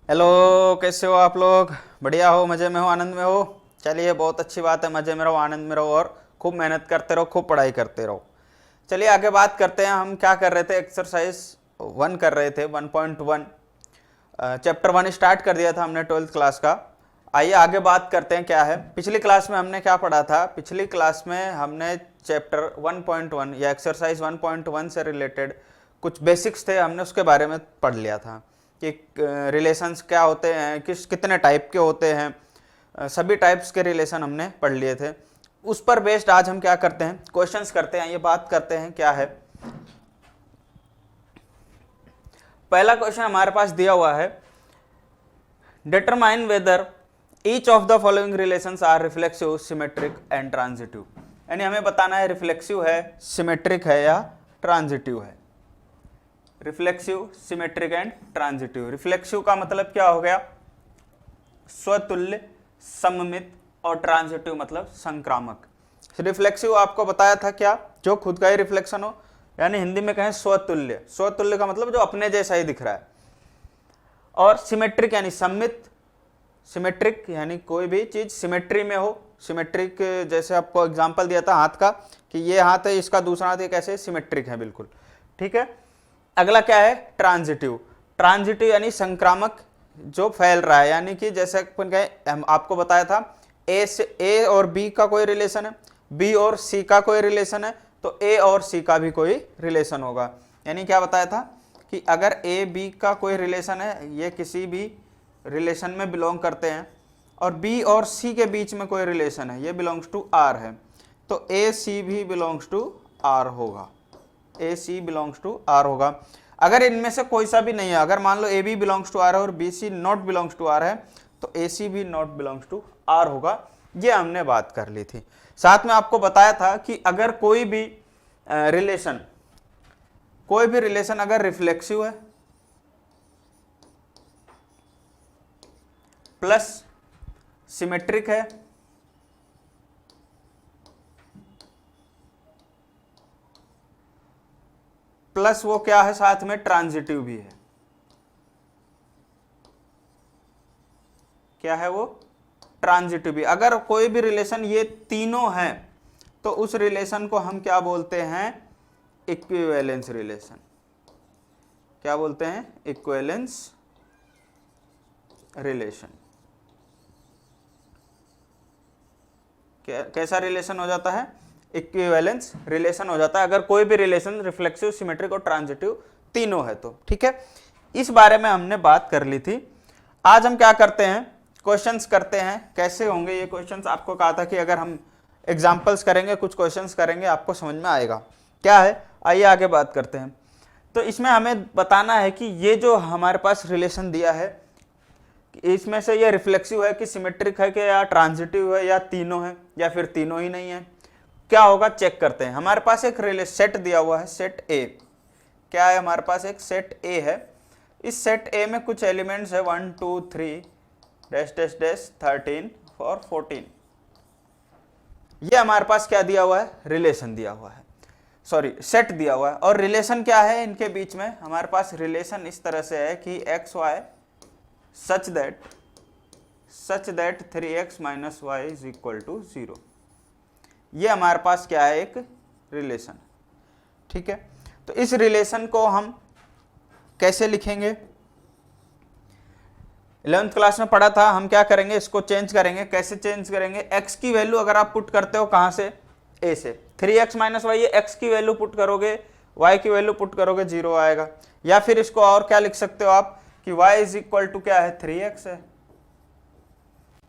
Hello, कैसे हो आप लोग? बढ़िया हो, मज़े में हो, आनंद में हो? चलिए, बहुत अच्छी बात है। मज़े में रहो, आनंद में रहो और खूब मेहनत करते रहो, खूब पढ़ाई करते रहो। चलिए आगे बात करते हैं। हम क्या कर रहे थे? एक्सरसाइज 1 कर रहे थे, 1.1। चैप्टर 1 स्टार्ट कर दिया था हमने 12th क्लास का। आइए आगे बात करते हैं क्या है। पिछली क्लास में हमने क्या पढ़ा था? पिछली क्लास में हमने चैप्टर 1.1 या एक्सरसाइज 1.1 से रिलेटेड कुछ बेसिक्स थे, हमने उसके बारे में पढ़ लिया था कि रिलेशंस क्या होते हैं, कितने टाइप के होते हैं। सभी टाइप्स के रिलेशन हमने पढ़ लिए थे। उस पर बेस्ड आज हम क्या करते हैं? क्वेश्चंस करते हैं। ये बात करते हैं क्या है। पहला क्वेश्चन हमारे पास दिया हुआ है, determine whether each of the following relations are reflexive, symmetric and transitive. यानी हमें बताना है रिफ्लेक्सिव है, सिमेट्रिक है या ट्रांजिटिव है। Reflexive, symmetric and transitive. Reflexive का मतलब क्या हो गया? स्वतुल्य, सममित, और ट्रांजिटिव मतलब संक्रामक। रिफ्लेक्सिव आपको बताया था क्या? जो खुद का ही रिफ्लेक्शन हो, यानी हिंदी में कहें स्वतुल्य। स्वतुल्य का मतलब जो अपने जैसा ही दिख रहा है। और सिमेट्रिक यानी सम्मित। सिमेट्रिक यानी कोई भी चीज सिमेट्री में हो। सिमेट्रिक जैसे आपको एग्जांपल दिया था हाथ का, कि ये हाथ है, इसका दूसरा हाथ, ये कैसे सिमेट्रिक है, बिल्कुल ठीक है। अगला क्या है? ट्रांजिटिव। ट्रांजिटिव यानी संक्रामक, जो फैल रहा है। यानी कि जैसे अपन कहें, हम आपको बताया था ए और बी का कोई रिलेशन है, बी और सी का कोई रिलेशन है, तो ए और सी का भी कोई रिलेशन होगा। यानी क्या बताया था कि अगर ए बी का कोई रिलेशन है, ये किसी भी रिलेशन में बिलोंग करते हैं, और बी और सी के बीच में कोई रिलेशन है, ये बिलोंग्स टू आर है, तो ए सी भी बिलोंग्स टू आर होगा। ए सी बिलोंग्स टू आर होगा। अगर इनमें से कोई सा भी नहीं है, अगर मान लो A B belongs to R है और B C not belongs to R है, तो ए सी भी नॉट बिलोंग्स टू आर होगा। ये हमने बात कर ली थी। साथ में आपको बताया था कि अगर कोई भी रिलेशन अगर रिफ्लेक्सिव है प्लस सिमेट्रिक है प्लस वो क्या है, साथ में ट्रांजिटिव भी है। क्या है वो? ट्रांजिटिव भी। अगर कोई भी रिलेशन ये तीनों है, तो उस रिलेशन को हम क्या बोलते हैं? Equivalence relation. क्या बोलते हैं? Equivalence relation. कैसा रिलेशन हो जाता है? इक्विवेलेंस रिलेशन हो जाता है अगर कोई भी रिलेशन रिफ्लेक्सिव, सिमेट्रिक और ट्रांजिटिव तीनों है तो। ठीक है, इस बारे में हमने बात कर ली थी। आज हम क्या करते हैं? क्वेश्चंस करते हैं। कैसे होंगे ये क्वेश्चंस? आपको कहा था कि अगर हम एग्जांपल्स करेंगे, कुछ क्वेश्चंस करेंगे, आपको समझ में आएगा क्या है। आइए आगे बात करते हैं। तो इसमें हमें बताना है कि ये जो हमारे पास रिलेशन दिया है, इसमें से ये रिफ्लेक्सिव है कि सिमेट्रिक है, कि या ट्रांजिटिव है, या तीनों है, या फिर तीनों ही नहीं है। क्या होगा चेक करते हैं। हमारे पास एक सेट दिया हुआ है, सेट ए। क्या है हमारे पास? एक सेट ए है। इस सेट ए में कुछ एलिमेंट्स है 1 2 3 डैश डैश डैश 13 और 14। ये हमारे पास क्या दिया हुआ है? रिलेशन दिया हुआ है, सॉरी सेट दिया हुआ है। और रिलेशन क्या है इनके बीच में? हमारे पास रिलेशन इस तरह से है कि x y such that 3x minus y is equal to 0। ये हमारे पास क्या है? एक रिलेशन। ठीक है, तो इस रिलेशन को हम कैसे लिखेंगे? 11th क्लास में पढ़ा था। हम क्या करेंगे? इसको चेंज करेंगे। कैसे चेंज करेंगे? x की वैल्यू अगर आप पुट करते हो, कहां से? a से। 3x माइनस वाई, x की वैल्यू पुट करोगे, y की वैल्यू पुट करोगे, 0 आएगा। या फिर इसको और क्या लिख सकते हो आप कि y इज इक्वल टू क्या है? 3x है।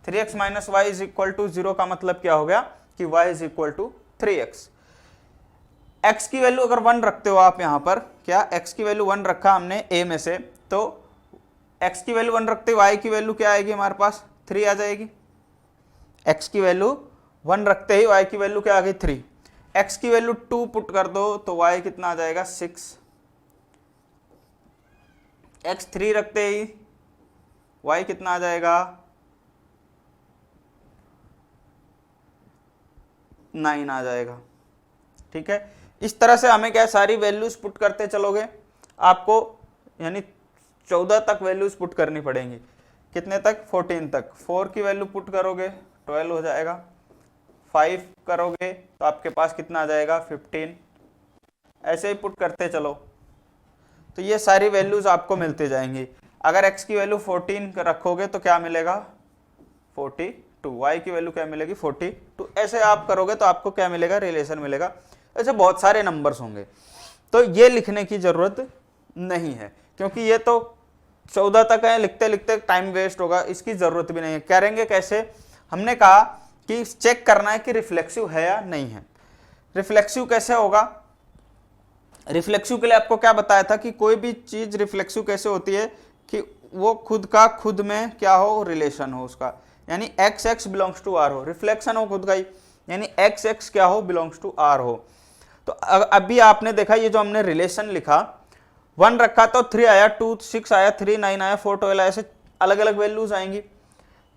3x minus y is equal to 0 का मतलब क्या हो गया? कि y is equal to 3x। x की वैल्यू अगर 1 रखते हो आप यहां पर, क्या x की वैल्यू 1 रखा हमने a में से, तो x की वैल्यू 1 रखते y की वैल्यू क्या आएगी हमारे पास? 3 आ जाएगी। x की वैल्यू 1 रखते ही y की वैल्यू क्या आ गई? 3। x की वैल्यू 2 पुट कर दो तो y कितना आ जाएगा? 6। x 3 रखते ही y कितना आ जाएगा? 9 आ जाएगा। ठीक है, इस तरह से हमें क्या सारी वैल्यूज पुट करते चलोगे, आपको यानी 14 तक वैल्यूज पुट करनी पड़ेंगी। कितने तक? 14 तक। 4 की वैल्यू पुट करोगे 12 हो जाएगा, 5 करोगे तो आपके पास कितना आ जाएगा? 15। ऐसे ही पुट करते चलो तो ये सारी वैल्यूज आपको मिलती जाएंगी। अगर x की वैल्यू 14 रखोगे तो क्या मिलेगा? 42। y की वैल्यू क्या मिलेगी? 42। ऐसे आप करोगे तो आपको क्या मिलेगा? रिलेशन मिलेगा। ऐसे बहुत सारे नंबर्स होंगे, तो ये लिखने की जरूरत नहीं है क्योंकि ये तो 14 तक है, लिखते लिखते टाइम वेस्ट होगा, इसकी जरूरत भी नहीं है। करेंगे कैसे? हमने कहा कि चेक करना है कि रिफ्लेक्सिव है या नहीं है। रिफ्लेक्सिव कैसे होगा? रिफ्लेक्सिव के लिए आपको क्या बताया था कि कोई भी चीज रिफ्लेक्सिव कैसे होती है कि वो खुद का खुद में क्या हो? रिलेशन हो उसका, यानी x x belongs to R हो, रिफ्लेक्शन हो खुद का ही, यानी एक्स एक्स क्या हो? बिलोंग्स टू आर हो। तो अभी आपने देखा ये जो हमने रिलेशन लिखा, 1 रखा तो 3 आया, 2 6 आया, 3 9 आया, 4 12 आया, ऐसे अलग अलग वैल्यूज आएंगी।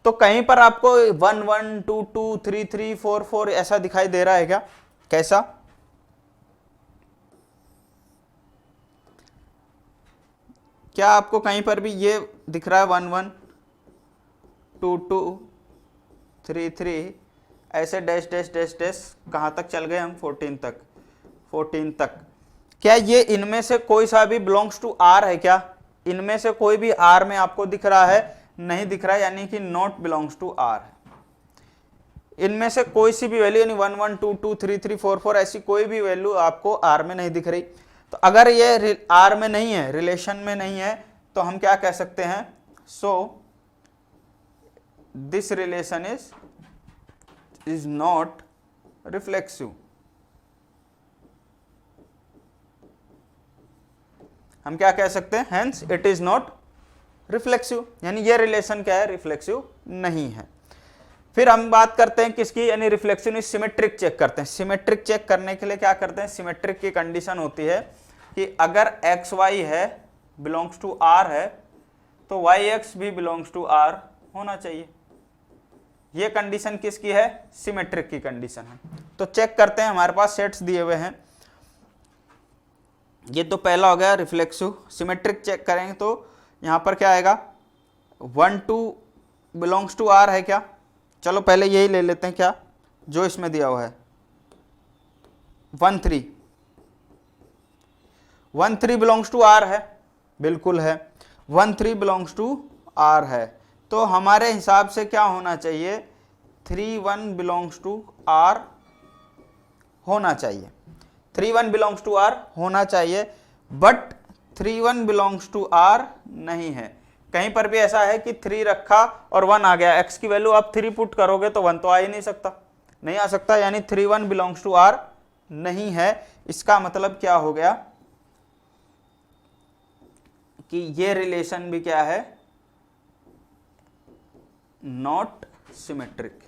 तो कहीं पर आपको 1 1 2 2 3 3 4 4 ऐसा दिखाई दे रहा है क्या? कैसा? क्या आपको कहीं पर भी ये दिख रहा है 1 1 2 2 3 3 ऐसे डैश डैश डैश डैश? कहां तक चल गए हम? 14 तक। 14 तक। क्या ये इनमें से कोई सा भी बिलोंग्स टू आर है क्या? इनमें से कोई भी आर में आपको दिख रहा है? नहीं दिख रहा है, यानी कि नॉट बिलोंग्स टू आर है। इनमें से कोई सी भी वैल्यू यानी 1 1 2 2 3 3 4 4 ऐसी कोई भी वैल्यू आपको आर में नहीं दिख रही। तो अगर ये आर में नहीं है, रिलेशन में नहीं है, तो हम क्या कह सकते हैं? So this relation is not reflexive. हम क्या कह सकते हैं? Hence it is not reflexive, यानी ये रिलेशन क्या है? रिफ्लेक्सिव नहीं है। फिर हम बात करते हैं किसकी? यानी रिफ्लेक्शन सिमेट्रिक चेक करते हैं। सिमेट्रिक चेक करने के लिए क्या करते हैं? सिमेट्रिक की कंडीशन होती है कि अगर एक्स वाई है बिलोंग्स टू आर है तो वाई एक्स भी बिलोंग्स टू आर होना चाहिए। ये कंडीशन किसकी है? सिमेट्रिक की कंडीशन है। तो चेक करते हैं, हमारे पास सेट्स दिए हुए हैं। ये तो पहला हो गया रिफ्लेक्सिव। सिमेट्रिक चेक करेंगे तो यहां पर क्या आएगा? 1 2 बिलोंग्स टू आर है क्या? चलो पहले यही ले लेते हैं क्या जो इसमें दिया हुआ है। 1 3 1 3 बिलोंग्स टू आर है, बिल्कुल है। 1 3 बिलोंग्स टू आर है, तो हमारे हिसाब से क्या होना चाहिए? 3 1 बिलोंग्स टू आर होना चाहिए। 3 1 बिलोंग्स टू आर होना चाहिए, बट 3 1 बिलोंग्स टू आर नहीं है। कहीं पर भी ऐसा है कि 3 रखा और 1 आ गया, x की वैल्यू आप 3 पुट करोगे तो 1 तो आ ही नहीं सकता, नहीं आ सकता, यानी 3 1 बिलोंग्स टू आर नहीं है। इसका मतलब क्या हो गया कि ये रिलेशन भी क्या है? Not symmetric.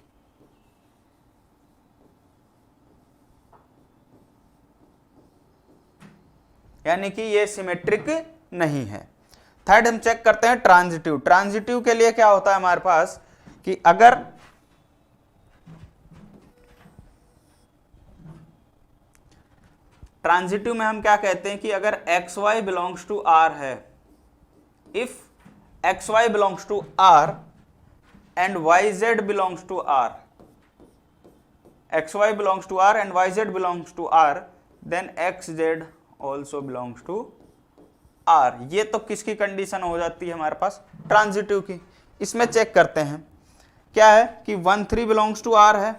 यानी कि ये सिमेट्रिक नहीं है। थर्ड हम चेक करते हैं ट्रांजिटिव। ट्रांजिटिव के लिए क्या होता है हमारे पास कि अगर ट्रांजिटिव में हम क्या कहते हैं कि अगर x Y belongs to R है, if x Y belongs to R and Y Z belongs to R, X Y belongs to R and Y Z belongs to R, then X Z also belongs to R. ये तो किसकी condition हो जाती है हमारे पास? Transitive की। इसमें check करते हैं क्या है कि 1 3 बिलोंग्स टू आर है,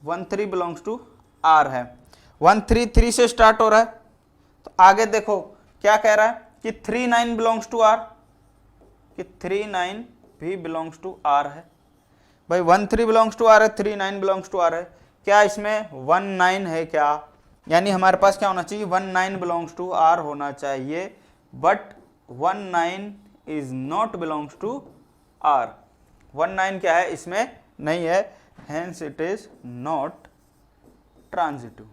1 3 बिलोंग्स टू आर है, 1 3 3 से स्टार्ट हो रहा है, तो आगे देखो क्या कह रहा है कि 3 9 बिलोंग्स टू आर, कि 3 9 भी बिलोंग्स टू आर है। भाई 1 3 बिलोंग्स टू आर है, 3 9 बिलोंग्स टू आर है, क्या इसमें 1 9 है क्या? यानी हमारे पास क्या होना चाहिए? 1 9 बिलोंग्स टू आर होना चाहिए, but 1 9 is not belongs to R. 1 9 क्या है? इसमें नहीं है, hence it is not transitive.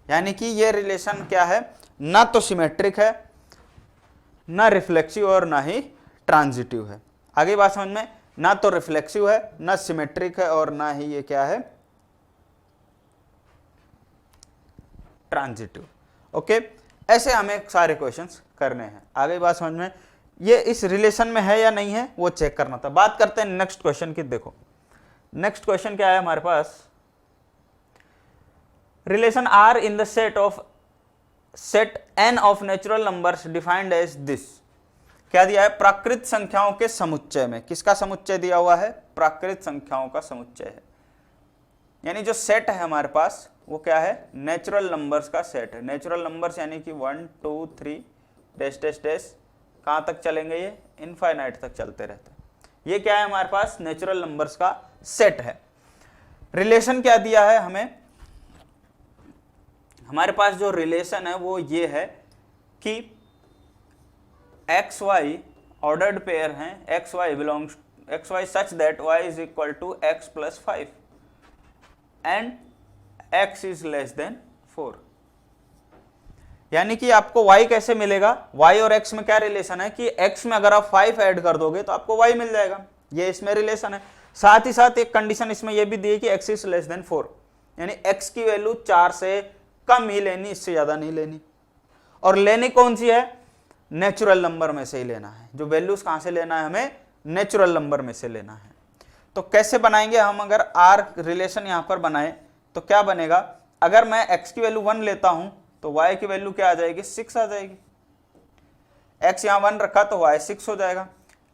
यानी कि ये रिलेशन क्या है? ना तो सिमेट्रिक है, ना रिफ्लेक्सिव और ना ही ट्रांजिटिव है। आगे बात समझ में? ना तो रिफ्लेक्सिव है, ना सिमेट्रिक है और ना ही ये क्या है? ट्रांजिटिव। ओके, ऐसे हमें सारे क्वेश्चंस करने हैं। आगे बात समझ में, ये इस रिलेशन में है या नहीं है वो चेक करना था। बात करते हैं नेक्स्ट क्वेश्चन की। देखो नेक्स्ट क्वेश्चन क्या है हमारे पास, relation R in the set n of natural numbers defined as this. क्या दिया है, प्राकृत संख्याओं के समुच्चय में। किसका समुच्चय दिया हुआ है, प्राकृत संख्याओं का समुच्चय है। यानी जो सेट है हमारे पास वो क्या है, नेचुरल नंबर्स का सेट है। नेचुरल नंबर्स यानी कि 1 2 3 डैश डैश डैश, कहाँ तक चलेंगे ये, इनफाइनाइट तक चलते रहते हैं। ये क्या है हमारे पास, नेचुरल नंबर्स का सेट है। रिलेशन क्या दिया है हमें, हमारे पास जो रिलेशन है वो ये है कि एक्स वाई ऑर्डर्ड पेयर हैं, x Y belongs x y such that y is equal to x plus 5 and x is less than 4। यानी कि आपको y कैसे मिलेगा, y और x में क्या रिलेशन है कि x में अगर आप 5 ऐड कर दोगे तो आपको y मिल जाएगा, ये इसमें रिलेशन है। साथ ही साथ एक कंडीशन इसमें यह भी दी है कि x इज लेस देन 4, यानी x की वैल्यू 4 से कम ही लेनी, इससे ज्यादा नहीं लेनी। और लेनी कौन सी है, नेचुरल नंबर में से ही लेना है। जो वैल्यूज कहां से लेना है, हमें नेचुरल नंबर में से लेना है। तो कैसे बनाएंगे हम, अगर r रिलेशन यहां पर बनाए तो क्या बनेगा, अगर मैं x की वैल्यू 1 लेता हूं तो y की वैल्यू क्या आ जाएगी, 6 आ जाएगी। x यहां 1 रखा तो y 6 हो जाएगा।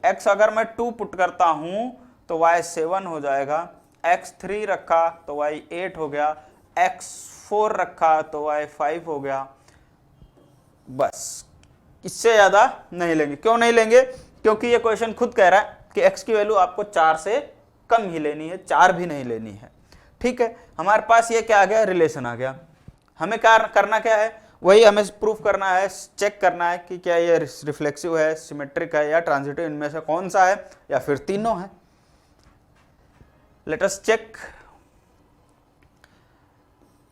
x अगर मैं 2 पुट करता हूं तो y 7 हो जाएगा। x 3 रखा तो y 8 हो गया। x 4 रखा तो y 5 हो गया। बस, इससे ज्यादा नहीं लेंगे। क्यों नहीं लेंगे, क्योंकि ये क्वेश्चन खुद कह रहा है कि x की वैल्यू आपको 4 से कम ही लेनी है, 4 भी नहीं लेनी है। ठीक है, हमारे पास ये क्या आ गया, रिलेशन आ गया। हमें क्या करना, क्या है, वही हमें प्रूफ करना है, चेक करना है कि क्या ये रिफ्लेक्सिव है, सिमेट्रिक है या ट्रांजिटिव, इनमें से कौन सा है, या फिर तीनों है। Let us check.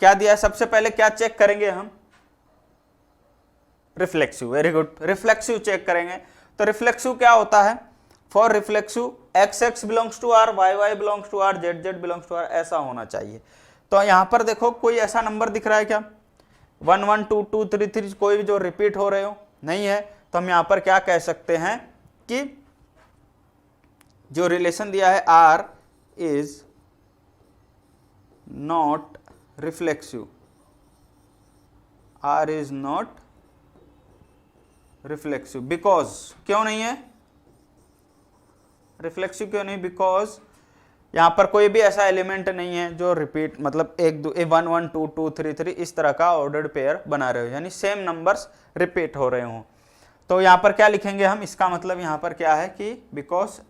क्या दिया है, सबसे पहले क्या चेक करेंगे हम, reflexive. Very good, reflexive check करेंगे। तो रिफ्लेक्सिव क्या होता है, for reflexive x x belongs to R, y y belongs to R, z z belongs to R, ऐसा होना चाहिए। तो यहां पर देखो कोई ऐसा नंबर दिख रहा है क्या, 1 1 2 2 3 3, कोई भी जो रिपीट हो रहे हो नहीं है। तो हम यहां पर क्या कह सकते हैं कि जो रिलेशन दिया है R is not reflexive, R is not reflexive. Because, क्यों नहीं है रिफ्लेक्सिव, क्यों नहीं, बिकॉज यहां पर कोई भी ऐसा एलिमेंट नहीं है जो रिपीट, मतलब 1 1 2 2 3 3 इस तरह का ऑर्डर्ड पेयर बना रहे हो, यानी सेम नंबर्स रिपीट हो रहे हो। तो यहां पर क्या लिखेंगे हम, इसका मतलब यहां पर क्या है कि because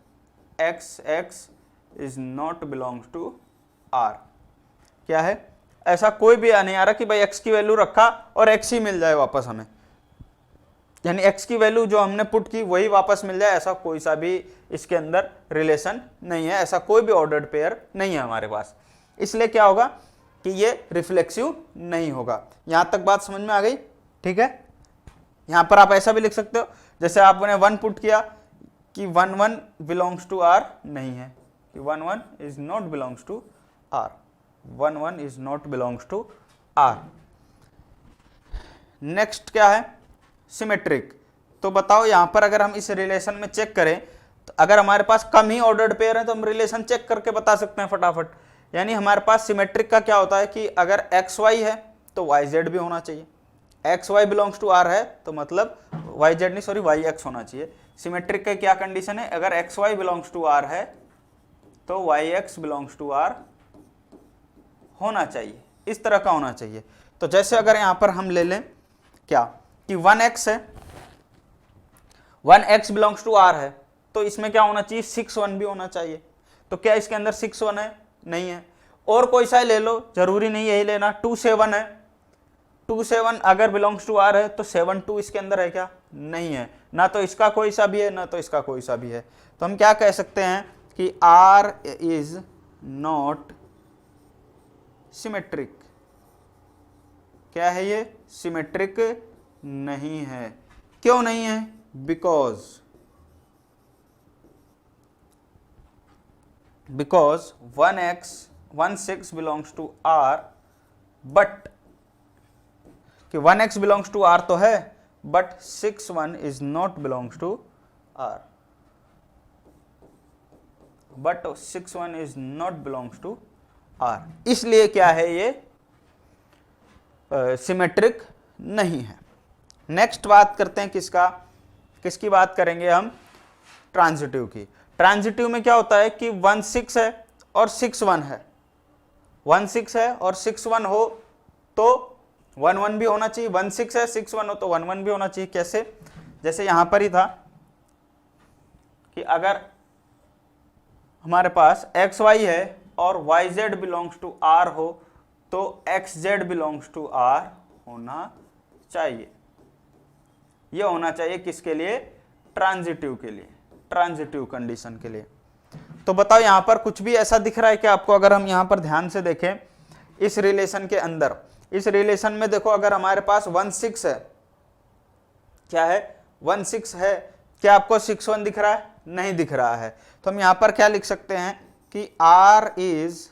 x x is not belongs to R. क्या है, ऐसा कोई भी नहीं आ रहा कि भाई एक्स की वैल्यू रखा और एक्स ही मिल जाए वापस हमें, यानी x की वैल्यू जो हमने पुट की वही वापस मिल जाए, ऐसा कोई सा भी इसके अंदर रिलेशन नहीं है, ऐसा कोई भी ऑर्डर्ड पेयर नहीं है हमारे पास। इसलिए क्या होगा कि ये रिफ्लेक्सिव नहीं होगा। यहां तक बात समझ में आ गई, ठीक है। यहां पर आप ऐसा भी लिख सकते हो, जैसे आपने 1 पुट किया कि 1 1 बिलोंग्स टू आर नहीं है, कि 1 1 is not belongs to R, 1 1 is not belongs to R. Next क्या है, सिमेट्रिक। तो बताओ यहां पर अगर हम इस रिलेशन में चेक करें तो अगर हमारे पास कम ही ऑर्डर्ड पेयर है तो हम रिलेशन चेक करके बता सकते हैं फटाफट। यानी हमारे पास सिमेट्रिक का क्या होता है कि अगर एक्स वाई है तो वाई जेड भी होना चाहिए, x Y belongs to R है तो मतलब वाई जेड नहीं, सॉरी वाई एक्स होना चाहिए। सिमेट्रिक का क्या कंडीशन है, अगर x Y belongs to R है तो y x belongs to R होना चाहिए, इस तरह का होना चाहिए। तो जैसे अगर यहां पर हम ले लें क्या कि 1x है, 1x बिलोंग्स टू r है, तो इसमें क्या होना चाहिए, 6 1 भी होना चाहिए। तो क्या इसके अंदर 6 1 है, नहीं है। और कोई सा ले लो, जरूरी नहीं यही लेना। 2 7 है, 2 7 अगर बिलोंग्स टू r है तो 7 2 इसके अंदर है क्या, नहीं है। ना तो इसका कोई सा भी है ना तो इसका कोई सा भी है। तो हम क्या कह सकते हैं कि r इज नॉट सिमेट्रिक। क्या है ये, सिमेट्रिक नहीं है। क्यों नहीं है, because 1x 1 6 belongs to r but कि 1x बिलोंग्स टू R तो है, but 6 1 is not belongs to R, but 6 1 is not belongs to R, इसलिए क्या है ये सिमेट्रिक नहीं है। नेक्स्ट बात करते हैं किसकी बात करेंगे हम, ट्रांजिटिव की। ट्रांजिटिव में क्या होता है कि 1 6 है और 6 1 है, 1 6 है और 6 1 हो तो 1 1 भी होना चाहिए, 1 6 है 6 1 हो तो 1 1 भी होना चाहिए। कैसे? जैसे यहां पर ही था कि अगर हमारे पास एक्स वाई है और Y Z belongs to R हो तो x Z belongs to R होना चाहिए। ये होना चाहिए किसके लिए? ट्रांजिटिव के लिए, ट्रांजिटिव कंडीशन के लिए। तो बताओ यहां पर कुछ भी ऐसा दिख रहा है कि आपको? अगर हम यहां पर ध्यान से देखें इस रिलेशन के अंदर, इस रिलेशन में देखो अगर हमारे पास 1 6 है, क्या है 1 6 है, क्या आपको 6 1 दिख रहा है? नहीं दिख रहा है। तो हम यहां पर क्या लिख सकते हैं कि R is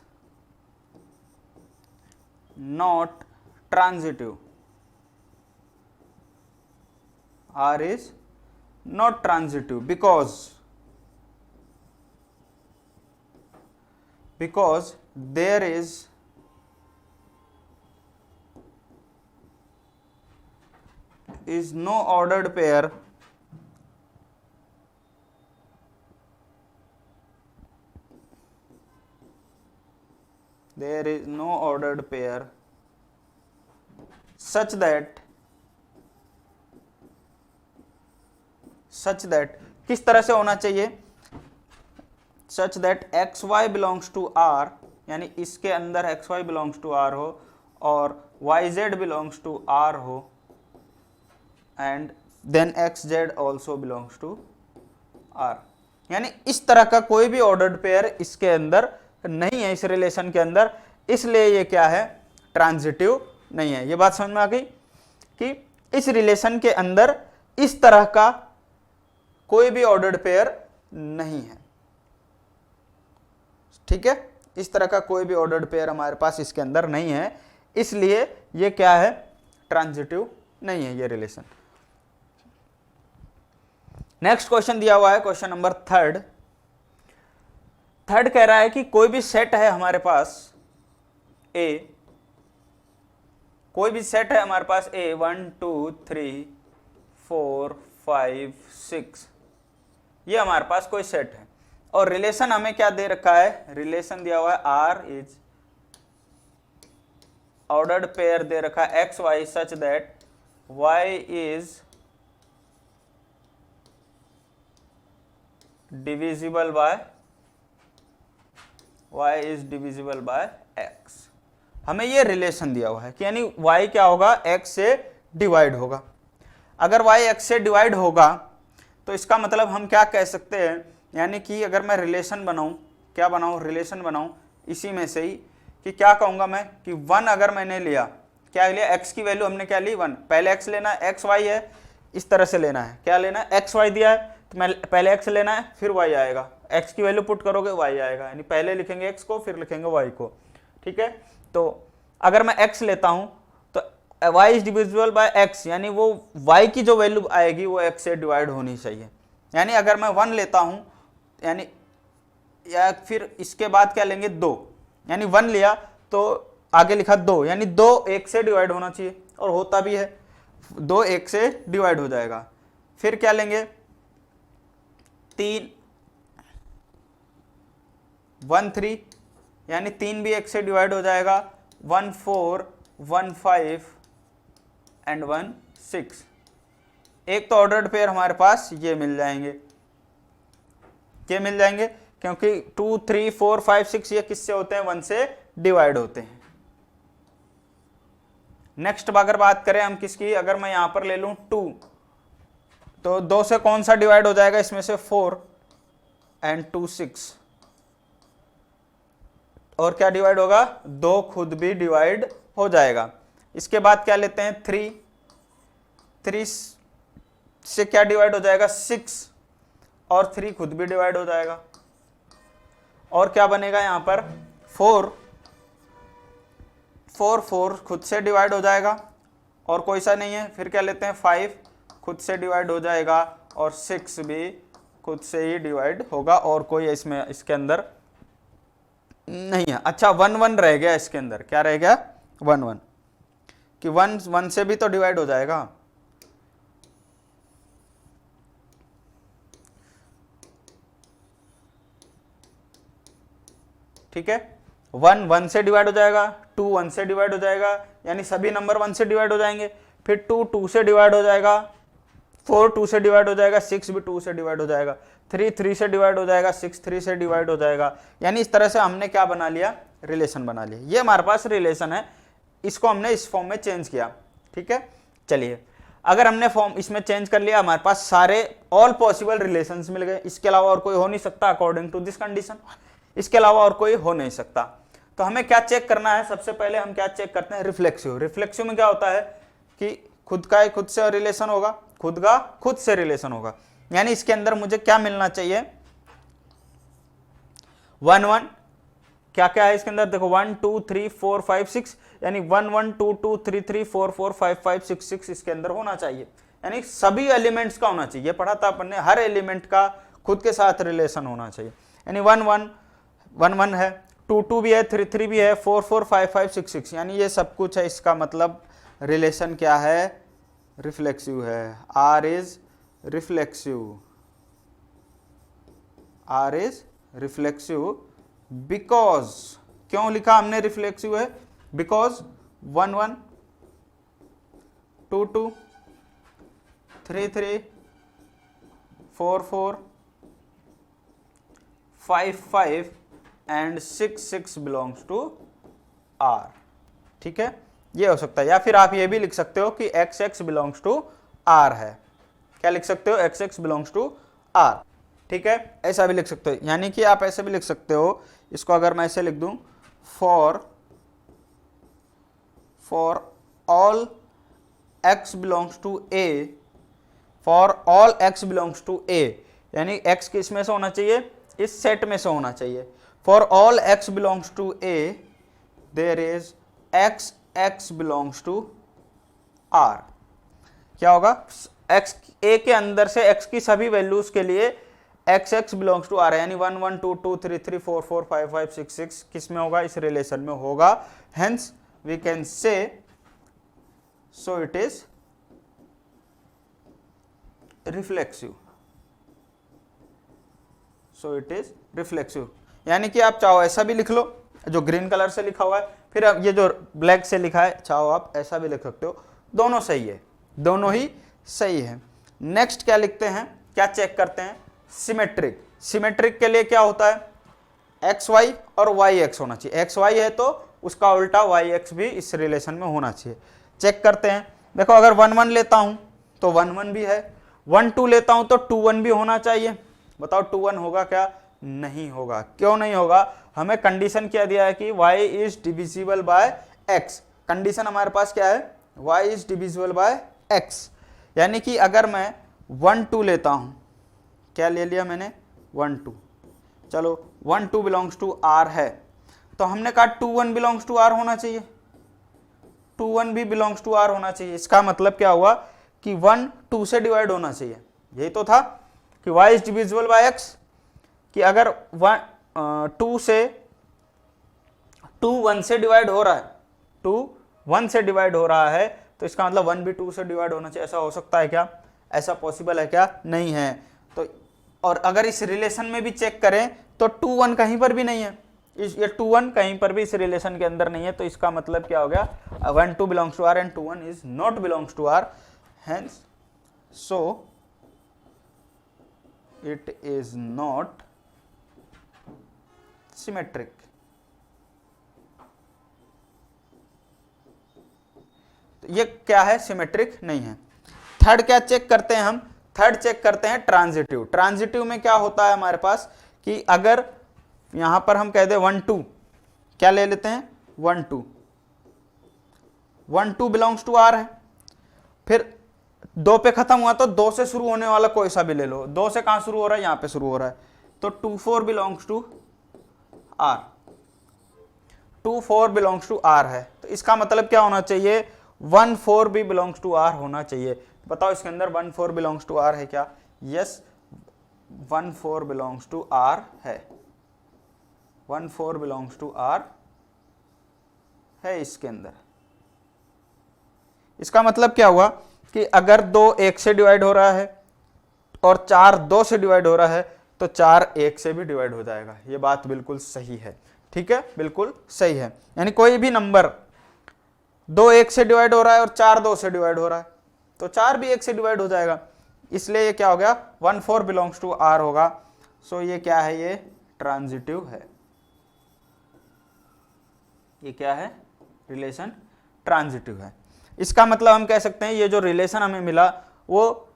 not transitive, R is not transitive because there is no ordered pair such that किस तरह से होना चाहिए? such that X Y belongs to R, यानी इसके अंदर X Y belongs to R हो और Y Z belongs to R हो and then X Z also belongs to R. यानी इस तरह का कोई भी ऑर्डर्ड पेयर इसके अंदर नहीं है, इस रिलेशन के अंदर, इसलिए ये क्या है? ट्रांजिटिव नहीं है। ये बात समझ में आ गई कि इस रिलेशन के अंदर इस तरह का कोई भी ऑर्डर्ड पेयर नहीं है। ठीक है, इस तरह का कोई भी ऑर्डर्ड पेयर हमारे पास इसके अंदर नहीं है, इसलिए ये क्या है? ट्रांजिटिव नहीं है ये रिलेशन। नेक्स्ट क्वेश्चन दिया हुआ है क्वेश्चन नंबर 3। कह रहा है कि कोई भी सेट है हमारे पास ए, कोई भी सेट है हमारे पास ए 1 2 3 4 5 6, ये हमारे पास कोई सेट है और रिलेशन हमें क्या दे रखा है? रिलेशन दिया हुआ है आर इज ऑर्डर्ड पेयर दे रखा है x y such that y is divisible by x. हमें ये रिलेशन दिया हुआ है कि यानी y क्या होगा? x से डिवाइड होगा। अगर y x से डिवाइड होगा तो इसका मतलब हम क्या कह सकते हैं, यानी कि अगर मैं रिलेशन बनाऊं, क्या बनाऊं? रिलेशन बनाऊं इसी में से ही कि क्या कहूंगा मैं कि 1 अगर मैंने लिया, क्या लिया? x की वैल्यू हमने क्या ली? 1। पहले x लेना है, x y है, इस तरह से लेना है। क्या लेना है? x y दिया है तो मैं पहले x लेना है फिर y आएगा, x की वैल्यू पुट करोगे y आएगा, यानी पहले लिखेंगे x को फिर लिखेंगे y को। ठीक है, तो अगर मैं x लेता हूं तो y is divisible bye x, यानी वो y की जो वैल्यू आएगी वो x से डिवाइड होनी चाहिए। यानी अगर मैं 1 लेता हूं, यानी या फिर इसके बाद क्या लेंगे? 2, यानी 1 लिया तो आगे लिखा 2, यानी 2 1 से डिवाइड होना चाहिए और होता भी है, 2 1 से डिवाइड हो जाएगा। फिर क्या लेंगे? 3 1 3, यानी 3 भी 1 से डिवाइड हो जाएगा, 1 4 1 5 एंड 1 6। एक तो ऑर्डर्ड पेयर हमारे पास ये मिल जाएंगे, क्योंकि 2 3 4 5 6 ये किससे होते हैं? 1 से डिवाइड होते हैं। नेक्स्ट अगर बात करें हम किसकी, अगर मैं यहां पर ले लूं 2, तो 2 से कौन सा डिवाइड हो जाएगा? इसमें से 4 एंड 2 6, और क्या डिवाइड होगा? 2 खुद भी डिवाइड हो जाएगा। इसके बाद क्या लेते हैं? 3 से क्या डिवाइड हो जाएगा? 6, और 3 खुद भी डिवाइड हो जाएगा। और क्या बनेगा यहां पर? 4 खुद से डिवाइड हो जाएगा और कोई सा नहीं है, फिर क्या लेते हैं 5 खुद से डिवाइड हो जाएगा और 6 भी खुद से ही डिवाइड होगा, और कोई इसमें इसके अंदर नहीं है। अच्छा 1 1 रह गया इसके अंदर, क्या रह गया 1 1, कि 1 1 से भी तो डिवाइड हो जाएगा। ठीक है, 1 1 से डिवाइड हो जाएगा, 2 1 से डिवाइड हो जाएगा, यानी सभी नंबर 1 से डिवाइड हो जाएंगे, फिर 2 2 से डिवाइड हो जाएगा, 4 2 से डिवाइड हो जाएगा, 6 भी 2 से डिवाइड हो जाएगा, 3 3 से डिवाइड हो जाएगा, 6 3 से डिवाइड हो जाएगा। यानी इस तरह से हमने क्या बना लिया, रिलेशन बना लिया। ये हमारे पास रिलेशन है, इसको हमने इस फॉर्म में चेंज किया। ठीक है, चलिए अगर हमने फॉर्म इसमें चेंज कर लिया, हमारे पास सारे ऑल पॉसिबल रिलेशंस मिल गए, इसके अलावा और कोई हो नहीं सकता अकॉर्डिंग टू दिस कंडीशन, इसके अलावा और कोई हो नहीं सकता। तो हमें क्या चेक करना है, सबसे पहले हम क्या चेक करते हैं, रिफ्लेक्सिव। रिफ्लेक्सिव में क्या होता है कि खुद का खुद से रिलेशन होगा, खुद का खुद से रिलेशन होगा, यानी इसके अंदर मुझे क्या मिलना चाहिए 1 1, क्या क्या है इसके अंदर देखो 1 2 3 4 5 6, यानी 1 1 2 2 3 3 4 4 5 5 6 6 इसके अंदर होना चाहिए, यानी सभी एलिमेंट्स का होना चाहिए। पढ़ा था अपन ने, हर एलिमेंट का खुद के साथ रिलेशन होना चाहिए, यानी 1 1 1 1 है, 2 2 भी है, 3 3 भी है, 4 4 5 5 6 6, यानी ये सब कुछ है। इसका मतलब रिलेशन क्या है, रिफ्लेक्सिव है। R is reflexive, R is reflexive because, क्यों लिखा हमने रिफ्लेक्सिव है, because 1 1 2 2 3 3 4 4 5 5 and 6 6 belongs to R. ठीक है, ये हो सकता है, या फिर आप ये भी लिख सकते हो कि x x belongs to R है। क्या लिख सकते हो, x x belongs to R. ठीक है, ऐसा भी लिख सकते हो, यानी कि आप ऐसे भी लिख सकते हो, इसको अगर मैं ऐसे लिख दूं, for all x belongs to A, for all x belongs to A, यानी एक्स किस में से होना चाहिए, इस सेट में से होना चाहिए। For all x belongs to A there is x x belongs to R. क्या होगा, एक्स ए के अंदर से एक्स की सभी वैल्यूज के लिए x x belongs to R, यानी 1 1 2 2 3 3 4 4 5 5 6 6 किस में होगा, इस रिलेशन में होगा। Hence we can say so it is reflexive, so it is reflexive. यानी कि आप चाहो ऐसा भी लिख लो जो ग्रीन कलर से लिखा हुआ है, फिर अब ये जो ब्लैक से लिखा है चाहो आप ऐसा भी लिख सकते हो, दोनों सही है, दोनों ही सही है। नेक्स्ट क्या लिखते हैं, क्या चेक करते हैं, सिमेट्रिक। सिमेट्रिक के लिए क्या होता है, एक्स वाई और वाई एक्स होना चाहिए, एक्स वाई है तो उसका उल्टा वाई एक्स भी इस रिलेशन में होना चाहिए। चेक करते हैं, देखो अगर 1 1 लेता हूं तो 1 1 भी है, 1 2 लेता हूं तो 2 1 भी होना चाहिए। बताओ 2 1 होगा क्या, नहीं होगा। क्यों नहीं होगा, हमें कंडीशन क्या दिया है कि y is divisible bye x। Condition हमारे पास क्या है, y is divisible bye x, यानी कि अगर मैं 1 2 लेता हूं, क्या ले लिया मैंने 1 2, चलो 1 2 बिलोंग्स टू r है, तो हमने कहा 2 1 बिलोंग्स टू r होना चाहिए, 2 1 भी बिलोंग्स टू r होना चाहिए। इसका मतलब क्या हुआ कि 1 2 से डिवाइड होना चाहिए, यही तो था कि y is divisible bye x, कि अगर 2 से 2 1 से डिवाइड हो रहा है, 2 1 से डिवाइड हो रहा है, तो इसका मतलब 1 भी 2 से डिवाइड होना चाहिए। ऐसा हो सकता है क्या, ऐसा पॉसिबल है क्या, नहीं है। तो और अगर इस रिलेशन में भी चेक करें तो 2 1 कहीं पर भी नहीं है, ये 2 1 कहीं पर भी इस रिलेशन के अंदर नहीं है, तो इसका मतलब क्या हो गया, 1 2 belongs to R and 2 1 is not belongs to R, hence so it is not symmetric. तो ये क्या है, सिमेट्रिक नहीं है। थर्ड क्या चेक करते हैं हम, थर्ड चेक करते हैं ट्रांजिटिव। ट्रांजिटिव में क्या होता है हमारे पास कि अगर यहां पर हम कह दे 1 2, क्या ले लेते हैं 1 2, 1 2 बिलोंग्स टू आर है, फिर 2 पे खत्म हुआ तो 2 से शुरू होने वाला कोई सा भी ले लो, 2 से कहां शुरू हो रहा है, यहां पे शुरू हो रहा है, तो 2 4 belongs to R, 2 4 belongs to R है। तो इसका मतलब क्या होना चाहिए, 1/4 भी बिलोंग्स टू आर होना चाहिए। बताओ इसके अंदर 1/4 बिलोंग्स टू आर है क्या? यस, 1/4 बिलोंग्स टू आर है, 1/4 बिलोंग्स टू आर है इसके अंदर। इसका मतलब क्या हुआ कि अगर 2 1 से डिवाइड हो रहा है और 4 2 से डिवाइड हो रहा है तो 4 1 से भी डिवाइड हो जाएगा। ये बात बिल्कुल सही है, ठीक है, बिल्कुल सही है। यानी कोई भी नंबर 2 1 से डिवाइड हो रहा है और 4 2 से डिवाइड हो रहा है तो 4 भी 1 से डिवाइड हो जाएगा। इसलिए ये क्या हो गया? 1/4 बिलोंग्स टू आर होगा। सो ये क्या है? ये ट्रांजिटिव है। ये क्या है? रिलेशन ट्रांजिटिव है। इसका मतलब हम कह सकते हैं ये जो रिलेशन हमें मिला वो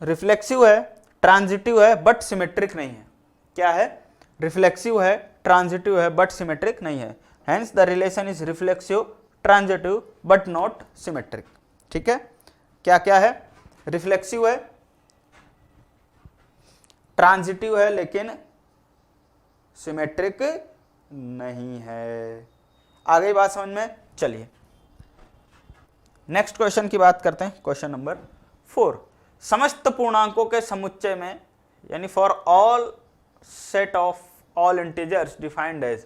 रिफ्लेक्सिव है, ट्रांजिटिव है, बट सिमेट्रिक नहीं है। क्या है? रिफ्लेक्सिव है, ट्रांजिटिव है, बट सिमेट्रिक नहीं है। Hence the relation is reflexive, transitive, but not symmetric. ठीक है, क्या क्या है? रिफ्लेक्सिव है, ट्रांजिटिव है, लेकिन सिमेट्रिक नहीं है। आ गई बात समझ में? चलिए नेक्स्ट क्वेश्चन की बात करते हैं। क्वेश्चन नंबर 4, समस्त पूर्णांकों के समुच्चय में, यानी for all set of all integers defined as,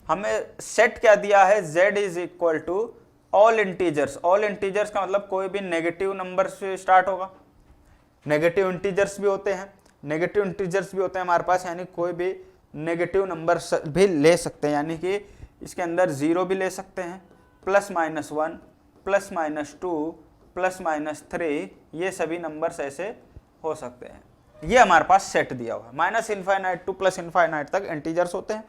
हमें सेट क्या दिया है? z is equal to all integers. All integers का मतलब कोई भी नेगेटिव नंबर से स्टार्ट होगा। नेगेटिव इंटीजर्स भी होते हैं, नेगेटिव इंटीजर्स भी होते हैं हमारे पास, यानी कोई भी नेगेटिव नंबर भी ले सकते हैं, यानी कि इसके अंदर 0 भी ले सकते हैं, +-1, +-2, +-3, ये सभी नंबर्स ऐसे हो सकते हैं। ये हमारे पास सेट दिया हुआ है। -∞ टू +∞ तक इंटीजर्स होते हैं,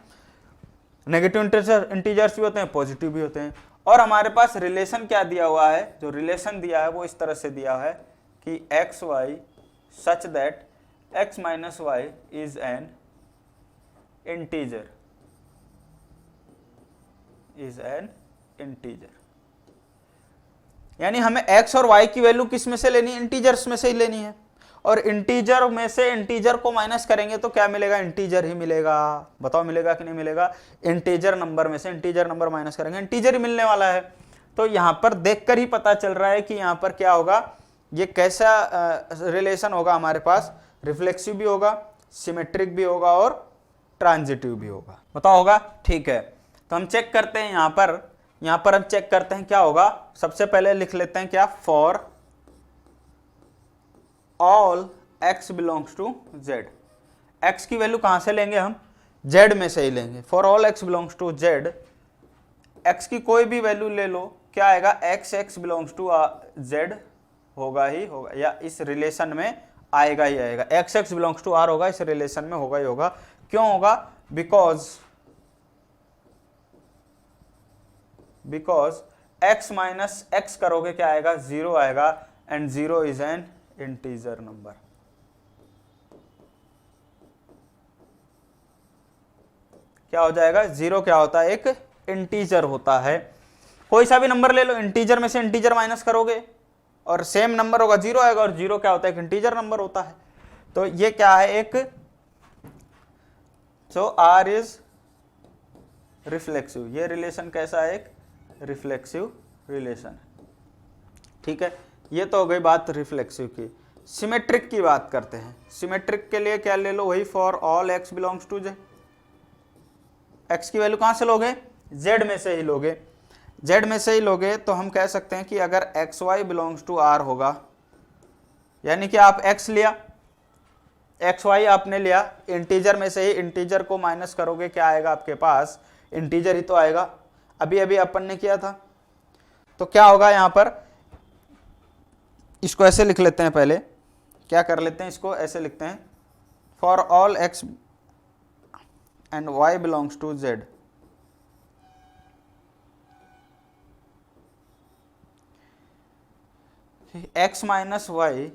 नेगेटिव इंटीजर्स भी होते हैं, पॉजिटिव भी होते हैं। और हमारे पास रिलेशन क्या दिया हुआ है? जो रिलेशन दिया है वो इस तरह से दिया है कि x y such that x - y is an integer, is an integer. यानी हमें x और y की वैल्यू किस में से लेनी है? इंटीजर्स में से ही लेनी है। और इंटीजर में से इंटीजर को माइनस करेंगे तो क्या मिलेगा? इंटीजर ही मिलेगा। बताओ मिलेगा कि नहीं मिलेगा? इंटीजर नंबर में से इंटीजर नंबर माइनस करेंगे, इंटीजर ही मिलने वाला है। तो यहां पर देखकर ही पता चल रहा है कि यहां पर क्या होगा, ये कैसा रिलेशन होगा हमारे पास? रिफ्लेक्सिव भी होगा, सिमेट्रिक भी होगा और ट्रांजिटिव भी होगा। बताओ होगा? ठीक है, तो हम चेक करते हैं यहां पर हम चेक करते हैं क्या होगा। सबसे पहले लिख लेते हैं क्या? For all x belongs to z। x की वैल्यू कहां से लेंगे? हम z में से ही लेंगे। For all x belongs to z, x की कोई भी वैल्यू ले लो, क्या आएगा? x बिलोंग्स टू z होगा ही होगा, या इस रिलेशन में आएगा ही आएगा। x बिलोंग्स टू r होगा, इस रिलेशन में होगा ही होगा। क्यों होगा? बिकॉज x माइनस x करोगे क्या आएगा? 0 आएगा, and 0 is an integer number. क्या हो जाएगा? 0 क्या होता है? एक इंटीजर होता है। कोई सा भी नंबर ले लो, इंटीजर में से इंटीजर माइनस करोगे और सेम नंबर होगा, 0 आएगा, और 0 क्या होता है? एक इंटीजर नंबर होता है। तो ये क्या है? एक, सो r इज रिफ्लेक्सिव। ये रिलेशन कैसा है? एक रिफ्लेक्सिव रिलेशन। ठीक है, ये तो हो गई बात रिफ्लेक्सिव की। सिमेट्रिक की बात करते हैं। सिमेट्रिक के लिए क्या ले लो? वही for all x belongs to z। x की वैल्यू कहां से लोगे? z में से ही लोगे। z में से ही लोगे तो हम कह सकते हैं कि अगर x Y belongs to r होगा, यानी कि आप x लिया, एक्स वाई आपने लिया, इंटीजर में से ही इंटीजर को माइनस करोगे, क्या आएगा आपके पास? इंटीजर ही तो आएगा। अभी अभी अपन ने किया था। तो क्या होगा यहां पर? इसको ऐसे लिख लेते हैं। पहले क्या कर लेते हैं? इसको ऐसे लिखते हैं, for all x and y belongs to z, x minus y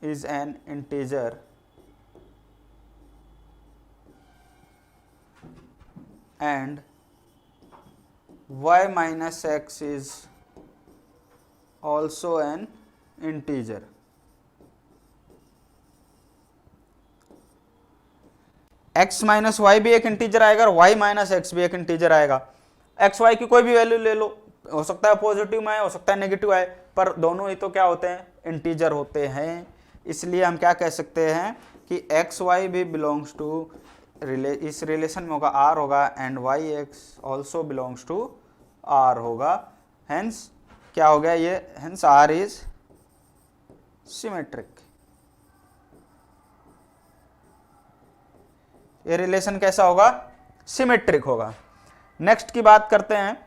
is an integer and y minus x is also an integer. x minus y भी एक इंटीजर आएगा और y माइनस एक्स भी एक इंटीजर आएगा। एक्स वाई की कोई भी वैल्यू ले लो, हो सकता है पॉजिटिव में आए, हो सकता है नेगेटिव आए, पर दोनों ही तो क्या होते हैं, इंटीजर होते हैं। इसलिए हम क्या कह सकते हैं कि एक्स वाई भी बिलोंग्स टू इस रिलेशन में होगा r होगा, and y x also belongs to r होगा। हेंस क्या हो गया ये, हेंस r इज सिमेट्रिक। ये रिलेशन कैसा होगा, सिमेट्रिक होगा। नेक्स्ट की बात करते हैं,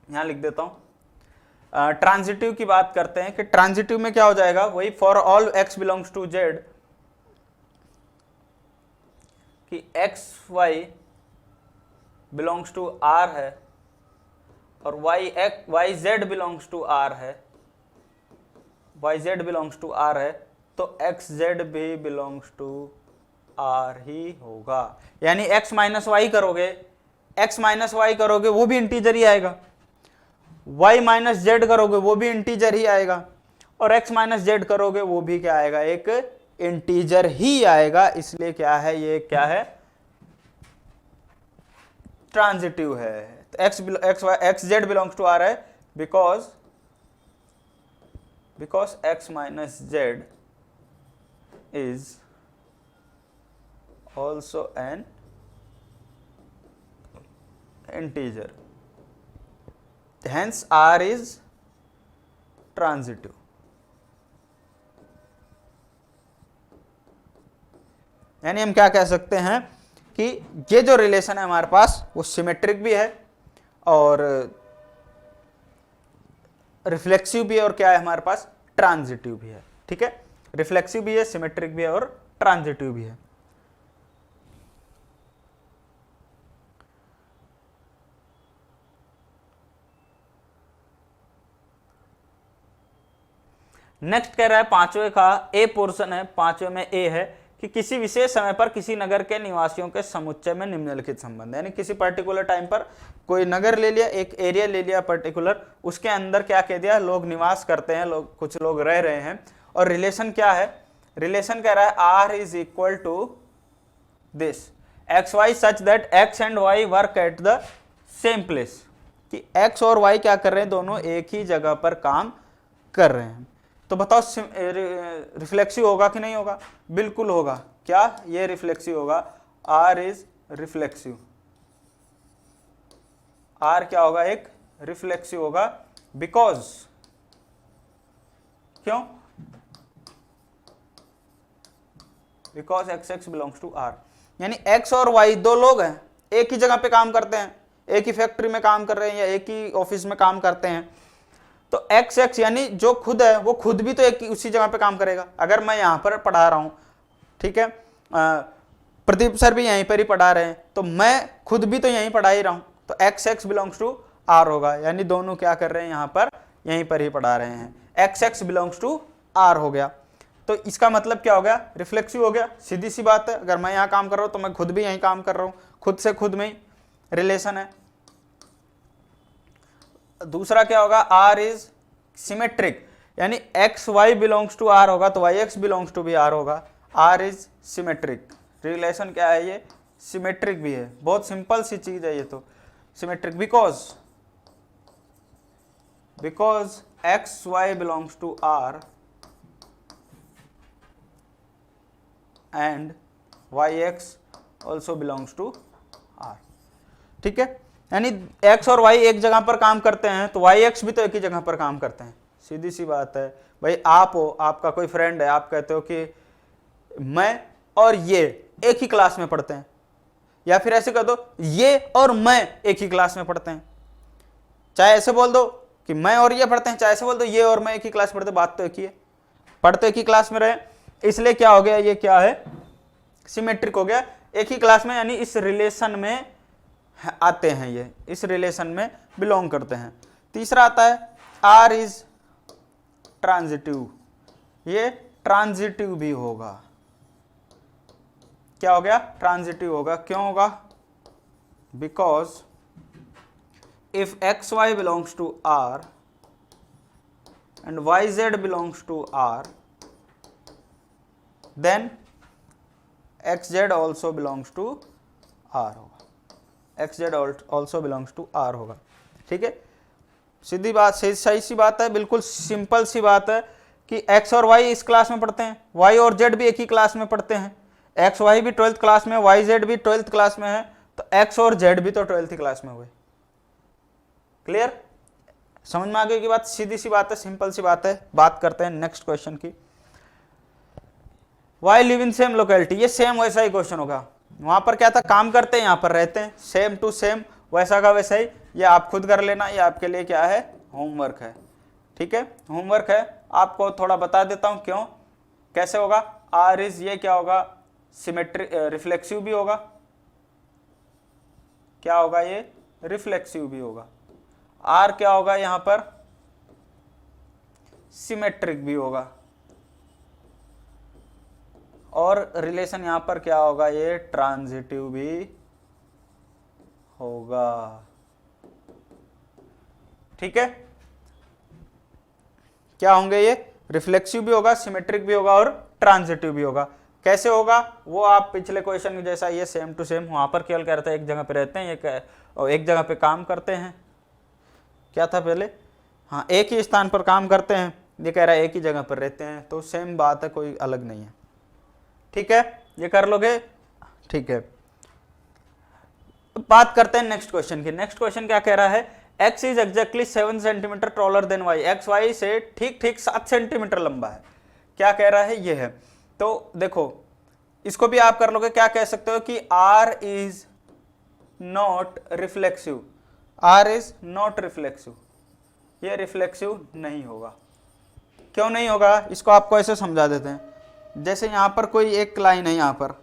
यहां लिख देता हूं, ट्रांजिटिव की बात करते हैं कि ट्रांजिटिव में क्या हो जाएगा, वही for all x belongs to z, कि x Y belongs to r है और Y Z belongs to r है, y Z belongs to r है, तो एक्स जेड भी बिलोंग्स टू r ही होगा। यानी x माइनस वाई करोगे, x माइनस वाई करोगे वो भी इंटीजर ही आएगा, y माइनस जेड करोगे वो भी इंटीजर ही आएगा, और x माइनस जेड करोगे वो भी क्या आएगा, एक इंटीजर ही आएगा। इसलिए क्या है, ये क्या है, ट्रांजिटिव है। तो x Z belongs to R है because x minus Z is also an integer, hence r is transitive। यानी हम क्या कह सकते हैं कि ये जो रिलेशन है हमारे पास वो सिमेट्रिक भी है और रिफ्लेक्सिव भी है, और क्या है हमारे पास, ट्रांजिटिव भी है। ठीक है, रिफ्लेक्सिव भी है, सिमेट्रिक भी है और ट्रांजिटिव भी है। नेक्स्ट कह रहा है पांचवे का ए पोर्शन है, पांचवे में ए है कि किसी विशेष समय पर किसी नगर के निवासियों के समुच्चय में निम्नलिखित संबंध, यानी किसी पर्टिकुलर टाइम पर कोई नगर ले लिया, एक एरिया ले लिया पर्टिकुलर, उसके अंदर क्या कह दिया, लोग निवास करते हैं, लोग कुछ लोग रह रहे हैं, और रिलेशन क्या है, रिलेशन कह रहा है R is equal to this x y such that x and y work at the same place, कि एक्स और वाई क्या कर रहे हैं, दोनों एक ही जगह पर काम कर रहे हैं। तो बताओ रिफ्लेक्सिव होगा कि नहीं होगा, बिल्कुल होगा। क्या ये रिफ्लेक्सिव होगा, आर इज रिफ्लेक्सिव, आर क्या होगा, एक रिफ्लेक्सिव होगा, बिकॉज क्यों, because x x belongs to R. यानी एक्स और वाई दो लोग हैं, एक ही जगह पे काम करते हैं, एक ही फैक्ट्री में काम कर रहे हैं या एक ही ऑफिस में काम करते हैं, तो एक्स एक्स यानी जो खुद है वो खुद भी तो एक उसी जगह पे काम करेगा। अगर मैं यहां पर पढ़ा रहा हूं, ठीक है, प्रदीप सर भी यहीं पर ही पढ़ा रहे हैं, तो मैं खुद भी तो यहीं पढ़ा ही रहा हूं, तो x x belongs to R होगा, यानी दोनों क्या कर रहे हैं, यहां पर यहीं पर ही पढ़ा रहे हैं, x x belongs to R हो गया। तो इसका मतलब क्या हो गया, रिफ्लेक्सिव हो गया, सीधी सी बात है। अगर मैं यहां काम कर रहा हूं तो मैं खुद भी यहीं काम कर रहा हूं, खुद से खुद में ही रिलेशन है। दूसरा क्या होगा, आर इज सिमेट्रिक, यानी x Y belongs to R होगा तो वाई एक्स बिलोंग्स टू भी आर होगा, आर इज सिमेट्रिक। रिलेशन क्या है, ये सिमेट्रिक भी है, बहुत सिंपल सी चीज है ये तो, symmetric because x Y belongs to R and y x also belongs to R. ठीक है, यानी x और y एक जगह पर काम करते हैं तो वाई एक्स भी तो एक ही जगह पर काम करते हैं, सीधी सी बात है। भाई आप हो, आपका कोई फ्रेंड है, आप कहते हो कि मैं और ये एक ही क्लास में पढ़ते हैं, या फिर ऐसे कह दो ये और मैं एक ही क्लास में पढ़ते हैं, चाहे ऐसे बोल दो कि मैं और ये पढ़ते हैं, चाहे ऐसे बोल दो ये और मैं एक ही क्लास में पढ़ते, बात तो एक ही है, पढ़ तो एक ही क्लास में रहे। इसलिए क्या हो गया, ये क्या है, सिमेट्रिक हो गया, एक ही क्लास में, यानी इस रिलेशन में आते हैं, ये इस रिलेशन में बिलोंग करते हैं। तीसरा आता है आर इज ट्रांजिटिव, ये ट्रांजिटिव भी होगा। क्या हो गया, ट्रांजिटिव होगा। क्यों होगा, because if x Y belongs to R and yz belongs to r, then xz also belongs to r होगा, xz also belongs to r होगा। ठीक है, सीधी बात, सही सी बात है, बिल्कुल सिंपल सी बात है कि x और y इस क्लास में पढ़ते हैं, y और z भी एक ही क्लास में पढ़ते हैं, एक्स वाई भी 12th क्लास में, वाई जेड भी 12th क्लास में है, तो एक्स और जेड भी तो 12th क्लास में हुए। क्लियर, समझ में आ गई की बात? सीधी सी बात है, सिंपल सी बात है। बात करते हैं नेक्स्ट क्वेश्चन की। Y live in same locality, ये सेम वैसा ही क्वेश्चन होगा। वहां पर क्या था, काम करते हैं, यहाँ पर रहते हैं, सेम टू सेम वैसा का वैसा ही। ये आप खुद कर लेना, ये आपके लिए क्या है, होमवर्क है। ठीक है, होमवर्क है, आपको थोड़ा बता देता हूं क्यों, कैसे होगा। आर इज, ये क्या होगा, सिमेट्रिक, रिफ्लेक्सिव भी होगा, क्या होगा, ये रिफ्लेक्सिव भी होगा। आर क्या होगा यहां पर, सिमेट्रिक भी होगा, और रिलेशन यहां पर क्या होगा, ये ट्रांजिटिव भी होगा। ठीक है, क्या होंगे ये, रिफ्लेक्सिव भी होगा, सिमेट्रिक भी होगा और ट्रांजिटिव भी होगा। कैसे होगा वो आप पिछले क्वेश्चन जैसा, ये सेम टू सेम, वहां पर केवल कह रहे थे एक जगह पे रहते हैं, एक जगह पे काम करते हैं, क्या था पहले, हाँ एक ही स्थान पर काम करते हैं, ये कह रहा है एक ही जगह पर रहते हैं, तो सेम बात है, कोई अलग नहीं है। ठीक है, ये कर लोगे। ठीक है, बात करते हैं नेक्स्ट क्वेश्चन की। नेक्स्ट क्वेश्चन क्या कह रहा है, x is exactly 7 centimetre taller than y, x y से ठीक ठीक 7 सेंटीमीटर लंबा है। क्या कह रहा है, ये है। तो देखो इसको भी आप कर लोगे, क्या कह सकते हो कि r is not reflexive, r is not reflexive, ये रिफ्लेक्सिव नहीं होगा। क्यों नहीं होगा, इसको आपको ऐसे समझा देते हैं। जैसे यहां पर कोई एक लाइन है, यहां पर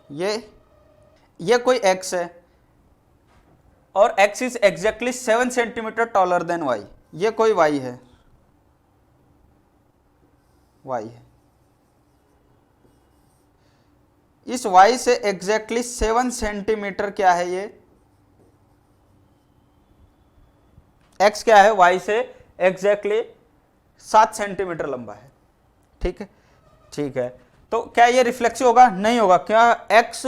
ये कोई x है और x is exactly 7 centimetre taller than y, ये कोई y है, y है। इस y से एग्जैक्टली 7 सेंटीमीटर क्या है, ये x क्या है, y से एग्जैक्टली 7 सेंटीमीटर लंबा है। ठीक है, ठीक है, तो क्या ये रिफ्लेक्सिव होगा, नहीं होगा। क्या x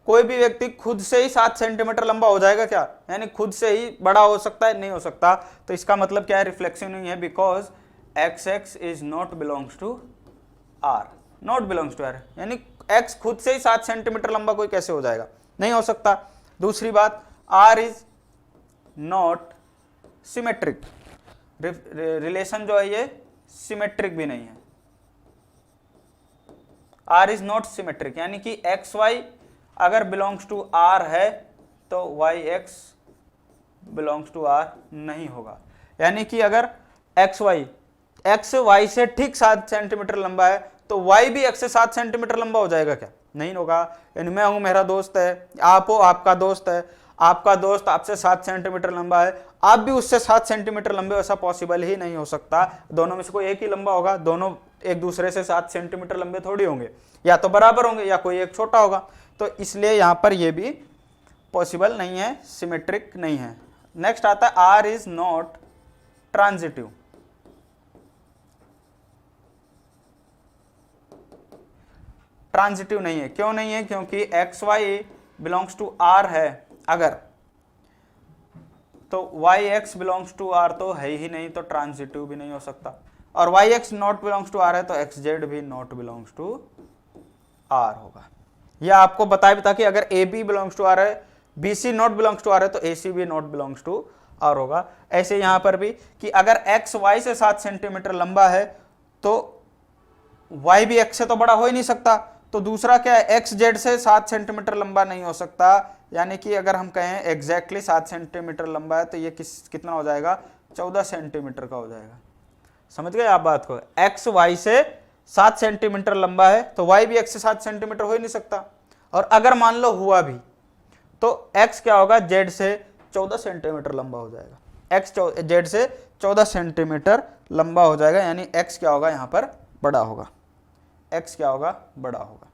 कोई भी व्यक्ति खुद से ही 7 सेंटीमीटर लंबा हो जाएगा क्या, यानी खुद से ही बड़ा हो सकता है, नहीं हो सकता। तो इसका मतलब क्या है, रिफ्लेक्सिव नहीं है, because xx is not belongs to r, not belongs to r, यानी x खुद से ही 7 सेंटीमीटर लंबा कोई कैसे हो जाएगा, नहीं हो सकता। दूसरी बात, r is not symmetric, relation जो है ये सिमेट्रिक भी नहीं है, r इज नॉट सिमेट्रिक, यानी कि एक्स वाई अगर बिलोंग्स टू r है तो yx बिलोंग्स टू r नहीं होगा। यानी कि अगर एक्स y से ठीक 7 सेंटीमीटर लंबा है तो y भी x से 7 सेंटीमीटर लंबा हो जाएगा क्या, नहीं होगा। यानी मैं हूं, मेरा दोस्त है, आप हो, आपका दोस्त है, आपका दोस्त आपसे 7 सेंटीमीटर लंबा है, आप भी उससे 7 सेंटीमीटर लंबे, वैसा पॉसिबल ही नहीं हो सकता। दोनों में से कोई एक ही लंबा होगा, दोनों एक दूसरे से 7 सेंटीमीटर लंबे थोड़ी होंगे, या तो बराबर होंगे या कोई एक छोटा होगा। तो इसलिए यहां पर ये भी पॉसिबल नहीं है, सिमेट्रिक नहीं है। नेक्स्ट आता है R is not transitive. Transitive नहीं है, क्यों नहीं है, क्योंकि x Y belongs to R है अगर, तो y x belongs to R तो है ही नहीं, तो ट्रांजिटिव भी नहीं हो सकता। और Y X not belongs to R है तो एक्स जेड भी नॉट बिलोंग्स टू आर होगा। यह आपको बताया भी था कि अगर A B belongs to R है, B C not belongs to R है, तो ए सी भी नॉट बिलोंग्स टू आर होगा। ऐसे यहां पर भी कि अगर एक्स वाई से 7 सेंटीमीटर लंबा है तो वाई भी एक्स से तो बड़ा हो ही नहीं सकता। तो दूसरा क्या है, एक्स जेड से 7 सेंटीमीटर लंबा नहीं हो सकता। यानी कि अगर हम कहें एग्जैक्टली 7 सेंटीमीटर लंबा है तो ये कितना हो जाएगा, 14 सेंटीमीटर का हो जाएगा। समझ गए आप बात को, एक्स वाई से 7 सेंटीमीटर लंबा है तो y भी x से 7 सेंटीमीटर हो ही नहीं सकता। और अगर मान लो हुआ भी तो x क्या होगा, z से 14 सेंटीमीटर लंबा हो जाएगा, x z से 14 सेंटीमीटर लंबा हो जाएगा। यानी x क्या होगा यहाँ पर, बड़ा होगा, x क्या होगा, बड़ा होगा।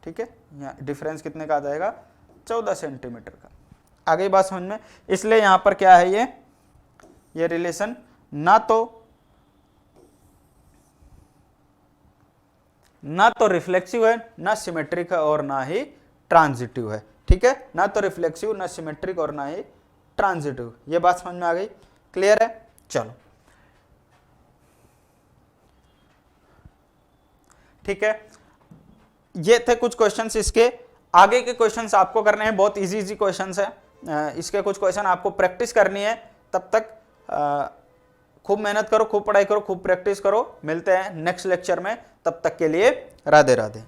ठीक है, यहाँ डिफरेंस कितने का आ जाएगा, 14 सेंटीमीटर का। आ गई बात समझ में। इसलिए यहाँ पर क्या है, ये रिलेशन ना तो ना तो रिफ्लेक्सिव है, ना सिमेट्रिक है और ना ही ट्रांजिटिव है। ठीक है, ना तो रिफ्लेक्सिव, ना सिमेट्रिक और ना ही ट्रांजिटिव। ये बात समझ में आ गई? क्लियर है? चलो ठीक है, ये थे कुछ क्वेश्चंस। इसके आगे के क्वेश्चंस आपको करने हैं, बहुत इजी इजी क्वेश्चंस है। इसके कुछ क्वेश्चन आपको प्रैक्टिस करनी है, तब तक खूब मेहनत करो, खूब पढ़ाई करो, खूब प्रैक्टिस करो। मिलते हैं नेक्स्ट लेक्चर में, तब तक के लिए राधे राधे।